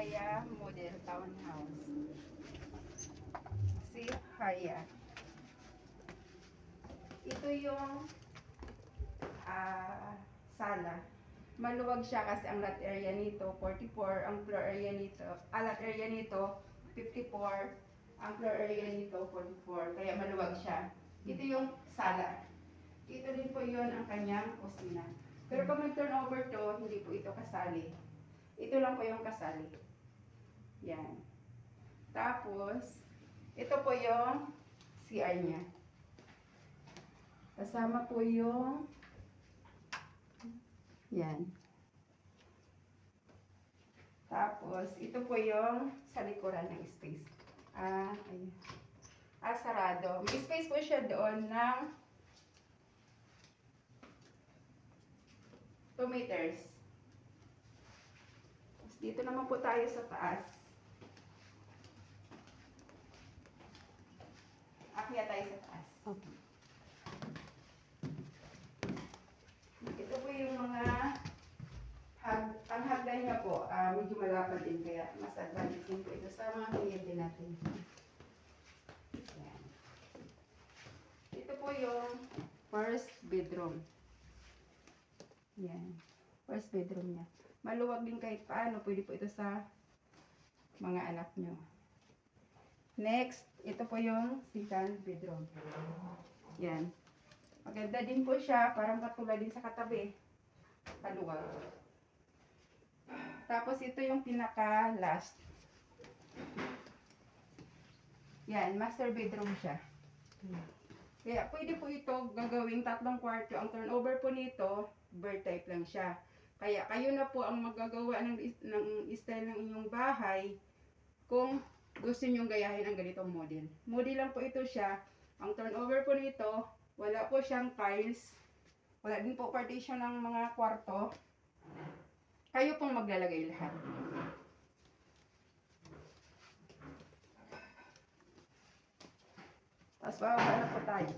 Haya Model Townhouse. Si Haya. Ito yung sala. Maluwag siya kasi ang lot area nito 44, ang floor area nito, lot area nito 54, ang floor area nito 44, kaya maluwag siya. Ito yung sala. Ito din po yun ang kanyang kusina. Pero kung mag-turnover to, hindi po ito kasali. Ito lang po yung kasali. Yan. Tapos, ito po yung CR niya. Kasama po yung yan. Tapos, ito po yung sa likuran ng space. Ayan. Sarado. May space po siya doon ng 2 meters. Tapos, dito naman po tayo sa taas. Akyat tayo sa taas. Okay. Ito po yung mga ang hagdan niya po, medyo malapad din kaya mas advantage din po ito sa mga kliyente natin. Yan. Ito po yung first bedroom. Yan. First bedroom niya. Maluwag din kahit paano, pwede po ito sa mga anak nyo. Next, ito po yung second bedroom. Yan. Maganda din po siya, parang katulad din sa katabi. Paluwag. Tapos ito yung pinaka last. Yan, master bedroom siya. Kaya pwede po ito gagawing 3 kwarto. Ang turnover po nito, bird type lang siya. Kaya kayo na po ang magagawa ng style ng inyong bahay kung gusto nyong gayahin ang ganitong model. Model lang po ito siya. Ang turnover po nito, wala po siyang tiles. Wala din po partition ng mga kwarto. Kayo pong maglalagay lahat. Tapos bababa na po tayo.